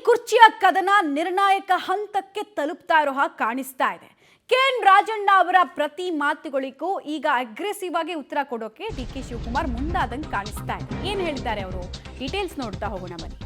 ಕುರ್ಚಿಯ ಕದನ ನಿರ್ಣಾಯಕ ಹಂತಕ್ಕೆ ತಲುಪ್ತಾ ಇರೋ ಹಾಗೆ ಕಾಣಿಸ್ತಾ ಇದೆ. ಕೆಎನ್ ರಾಜಣ್ಣ ಅವರ ಪ್ರತಿ ಮಾತುಗಳಿಗೂ ಈಗ ಅಗ್ರೆಸಿವ್ ಆಗಿ ಉತ್ತರ ಕೊಡೋಕೆ ಡಿಕೆ ಶಿವಕುಮಾರ್ ಮುಂದಾದಂಗೆ ಕಾಣಿಸ್ತಾ ಇದೆ. ಏನ್ ಹೇಳ್ತಾರೆ ಅವರು, ಡೀಟೇಲ್ಸ್ ನೋಡ್ತಾ ಹೋಗೋಣ ಬನ್ನಿ.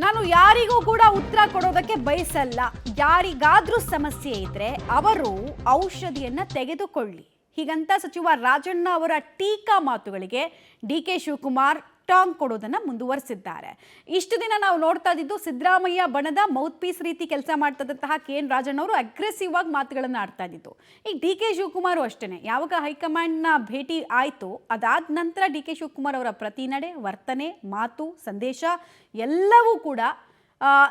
ನಾನು ಯಾರಿಗೂ ಕೂಡ ಉತ್ತರ ಕೊಡೋದಕ್ಕೆ ಬಯಸಲ್ಲ. ಯಾರಿಗಾದ್ರೂ ಸಮಸ್ಯೆ ಇದ್ರೆ ಅವರು ಔಷಧಿಯನ್ನ ತೆಗೆದುಕೊಳ್ಳಿ, ಹೀಗಂತ ಸಚಿವ ರಾಜಣ್ಣ ಅವರ ಟೀಕಾ ಮಾತುಗಳಿಗೆ ಡಿಕೆ ಶಿವಕುಮಾರ್ ಟಾಂಗ್ ಕೊಡೋದನ್ನ ಮುಂದುವರಿಸಿದ್ದಾರೆ. ಇಷ್ಟು ದಿನ ನಾವು ನೋಡ್ತಾ ಇದ್ದಿದ್ದು ಸಿದ್ದರಾಮಯ್ಯ ಬಣದ ಮೌತ್ ಪೀಸ್ ರೀತಿ ಕೆಲಸ ಮಾಡ್ತಾ ಇದ್ದಂತಹ ಕೆಎನ್ ರಾಜಣ್ಣ ಅವರು ಅಗ್ರೆಸಿವ್ ಆಗಿ ಮಾತುಗಳನ್ನ ಆಡ್ತಾ ಇದ್ದಿದ್ದು. ಈಗ ಡಿಕೆ ಶಿವಕುಮಾರ್ ಅಷ್ಟೇನೆ, ಯಾವಾಗ ಹೈಕಮಾಂಡ್ನ ಭೇಟಿ ಆಯ್ತು ಅದಾದ ನಂತರ ಡಿಕೆ ಶಿವಕುಮಾರ್ ಅವರ ಪ್ರತಿ ನಡೆ, ವರ್ತನೆ, ಮಾತು, ಸಂದೇಶ ಎಲ್ಲವೂ ಕೂಡ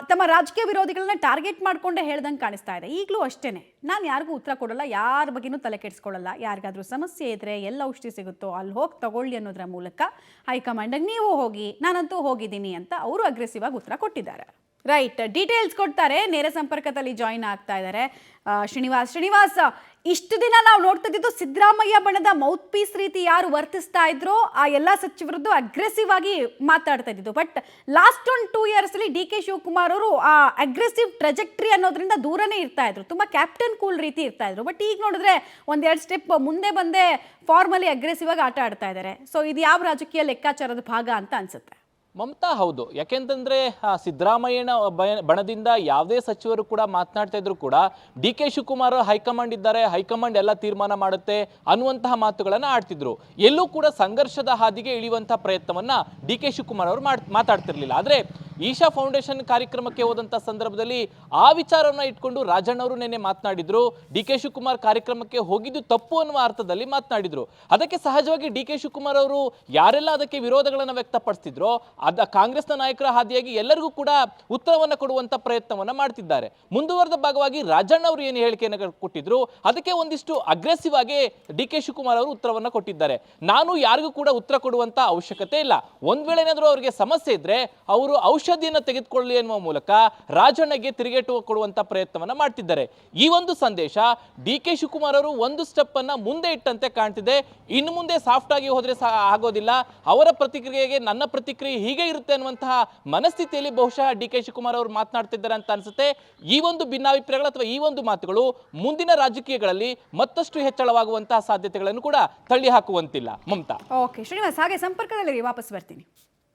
ತಮ್ಮ ರಾಜಕೀಯ ವಿರೋಧಿಗಳನ್ನ ಟಾರ್ಗೆಟ್ ಮಾಡ್ಕೊಂಡೇ ಹೇಳ್ದಂಗೆ ಕಾಣಿಸ್ತಾ ಇದೆ. ಈಗಲೂ ಅಷ್ಟೇನೆ, ನಾನು ಯಾರಿಗೂ ಉತ್ತರ ಕೊಡಲ್ಲ, ಯಾರ ಬಗ್ಗೆನೂ ತಲೆ ಕೆಡಿಸ್ಕೊಳ್ಳಲ್ಲ. ಯಾರಿಗಾದ್ರೂ ಸಮಸ್ಯೆ ಇದ್ರೆ ಎಲ್ಲ ಔಷಧಿ ಸಿಗುತ್ತೋ ಅಲ್ಲಿ ಹೋಗಿ ತಗೊಳ್ಳಿ ಅನ್ನೋದ್ರ ಮೂಲಕ ಹೈಕಮಾಂಡ್ಗೆ ನೀವು ಹೋಗಿ, ನಾನಂತೂ ಹೋಗಿದ್ದೀನಿ ಅಂತ ಅವರು ಅಗ್ರೆಸಿವ್ ಆಗಿ ಉತ್ತರ ಕೊಟ್ಟಿದ್ದಾರೆ. ರೈಟ್, ಡೀಟೇಲ್ಸ್ ಕೊಡ್ತಾರೆ. ನೇರ ಸಂಪರ್ಕದಲ್ಲಿ ಜಾಯಿನ್ ಆಗ್ತಾ ಇದ್ದಾರೆ ಶ್ರೀನಿವಾಸ್. ಇಷ್ಟು ದಿನ ನಾವು ನೋಡ್ತಾ ಇದ್ದಿದ್ದು ಸಿದ್ದರಾಮಯ್ಯ ಬಣದ ಮೌತ್ ಪೀಸ್ ರೀತಿ ಯಾರು ವರ್ತಿಸ್ತಾ ಇದ್ರೋ ಆ ಎಲ್ಲ ಸಚಿವರದ್ದು ಅಗ್ರೆಸಿವ್ ಆಗಿ ಮಾತಾಡ್ತಾ ಇದ್ದಿದ್ದು. ಬಟ್ ಲಾಸ್ಟ್ 2 years ಅಲ್ಲಿ ಡಿಕೆ ಶಿವಕುಮಾರ್ ಅವರು ಆ ಅಗ್ರೆಸಿವ್ ಟ್ರೆಜೆಕ್ಟ್ರಿ ಅನ್ನೋದ್ರಿಂದ ದೂರನೇ ಇರ್ತಾ ಇದ್ರು, ತುಂಬಾ ಕ್ಯಾಪ್ಟನ್ ಕೂಲ್ ರೀತಿ ಇರ್ತಾ ಇದ್ರು. ಬಟ್ ಈಗ ನೋಡಿದ್ರೆ ಒಂದೆರಡು ಸ್ಟೆಪ್ ಮುಂದೆ ಬಂದೇ ಫಾರ್ಮಲಿ ಅಗ್ರೆಸಿವ್ ಆಗಿ ಆಟ ಆಡ್ತಾ ಇದ್ದಾರೆ. ಸೊ ಇದು ಯಾವ ರಾಜಕೀಯ ಲೆಕ್ಕಾಚಾರದ ಭಾಗ ಅಂತ ಅನ್ಸುತ್ತೆ? ಮಮತಾ, ಹೌದು. ಯಾಕೆಂತಂದ್ರೆ ಸಿದ್ದರಾಮಯ್ಯನ ಬಣದಿಂದ ಯಾವುದೇ ಸಚಿವರು ಕೂಡ ಮಾತನಾಡ್ತಾ ಇದ್ರು ಕೂಡ ಡಿ ಕೆ ಶಿವಕುಮಾರ್ ಹೈಕಮಾಂಡ್ ಇದ್ದಾರೆ, ಹೈಕಮಾಂಡ್ ಎಲ್ಲ ತೀರ್ಮಾನ ಮಾಡುತ್ತೆ ಅನ್ನುವಂತಹ ಮಾತುಗಳನ್ನ ಆಡ್ತಿದ್ರು. ಎಲ್ಲೂ ಕೂಡ ಸಂಘರ್ಷದ ಹಾದಿಗೆ ಇಳಿಯುವಂತಹ ಪ್ರಯತ್ನವನ್ನ ಡಿ ಕೆ ಶಿವಕುಮಾರ್ ಅವರು ಮಾತಾಡ್ತಿರ್ಲಿಲ್ಲ. ಆದ್ರೆ ಈಶಾ ಫೌಂಡೇಶನ್ ಕಾರ್ಯಕ್ರಮಕ್ಕೆ ಹೋದಂತ ಸಂದರ್ಭದಲ್ಲಿ ಆ ವಿಚಾರವನ್ನ ಇಟ್ಕೊಂಡು ರಾಜಣ್ಣ ಅವರು ನಿನ್ನೆ ಮಾತನಾಡಿದ್ರು. ಡಿ ಕೆ ಶಿವಕುಮಾರ್ ಕಾರ್ಯಕ್ರಮಕ್ಕೆ ಹೋಗಿದ್ದು ತಪ್ಪು ಅನ್ನುವ ಅರ್ಥದಲ್ಲಿ ಮಾತನಾಡಿದ್ರು. ಅದಕ್ಕೆ ಸಹಜವಾಗಿ ಡಿ ಕೆ ಶಿವಕುಮಾರ್ ಅವರು ಯಾರೆಲ್ಲ ಅದಕ್ಕೆ ವಿರೋಧಗಳನ್ನ ವ್ಯಕ್ತಪಡಿಸ್ತಿದ್ರೋ ಕಾಂಗ್ರೆಸ್ನ ನಾಯಕರ ಹಾದಿಯಾಗಿ ಎಲ್ಲರಿಗೂ ಕೂಡ ಉತ್ತರವನ್ನ ಕೊಡುವಂತ ಪ್ರಯತ್ನವನ್ನ ಮಾಡ್ತಿದ್ದಾರೆ. ಮುಂದುವರೆದ ಭಾಗವಾಗಿ ರಾಜಣ್ಣ ಅವರು ಏನು ಹೇಳಿಕೆಯನ್ನು ಕೊಟ್ಟಿದ್ರು ಅದಕ್ಕೆ ಒಂದಿಷ್ಟು ಅಗ್ರೆಸಿವ್ ಆಗಿ ಡಿ ಕೆ ಶಿವಕುಮಾರ್ ಅವರು ಉತ್ತರವನ್ನ ಕೊಟ್ಟಿದ್ದಾರೆ. ನಾನು ಯಾರಿಗೂ ಕೂಡ ಉತ್ತರ ಕೊಡುವಂತ ಅವಶ್ಯಕತೆ ಇಲ್ಲ. ಒಂದ್ ವೇಳೆ ಏನಾದರೂ ಅವರಿಗೆ ಸಮಸ್ಯೆ ಇದ್ರೆ ಅವರು ಔಷಧಿಯನ್ನು ತೆಗೆದುಕೊಳ್ಳಿ ಎನ್ನುವ ಮೂಲಕ ರಾಜಣ್ಣಗೆ ತಿರುಗೇಟು ಕೊಡುವಂತ ಪ್ರಯತ್ನವನ್ನ ಮಾಡ್ತಿದ್ದಾರೆ. ಈ ಒಂದು ಸಂದೇಶ ಡಿ ಕೆ ಶಿವಕುಮಾರ್ ಅವರು ಒಂದು ಸ್ಟೆಪ್ ಅನ್ನ ಮುಂದೆ ಇಟ್ಟಂತೆ ಕಾಣ್ತಿದೆ. ಇನ್ನು ಮುಂದೆ ಸಾಫ್ಟ್ ಆಗಿ ಹೋದ್ರೆ ಆಗೋದಿಲ್ಲ, ಅವರ ಪ್ರತಿಕ್ರಿಯೆಗೆ ನನ್ನ ಪ್ರತಿಕ್ರಿಯೆ ಹೀಗೆ ಇರುತ್ತೆ ಅನ್ನುವಂತಹ ಮನಸ್ಥಿತಿಯಲ್ಲಿ ಬಹುಶಃ ಡಿ ಕೆ ಶಿವಕುಮಾರ್ ಅವರು ಮಾತನಾಡ್ತಿದ್ದಾರೆ ಅಂತ ಅನ್ಸುತ್ತೆ. ಈ ಒಂದು ಭಿನ್ನಾಭಿಪ್ರಾಯಗಳು ಅಥವಾ ಈ ಒಂದು ಮಾತುಗಳು ಮುಂದಿನ ರಾಜಕೀಯಗಳಲ್ಲಿ ಮತ್ತಷ್ಟು ಹೆಚ್ಚಳವಾಗುವಂತಹ ಸಾಧ್ಯತೆಗಳನ್ನು ಕೂಡ ತಳ್ಳಿ ಹಾಕುವಂತಿಲ್ಲ. ಮಮತಾ. ಓಕೆ ಶ್ರೀನಿವಾಸ್, ಹಾಗೆ ಸಂಪರ್ಕದಲ್ಲಿ ವಾಪಸ್ ಬರ್ತೀನಿ.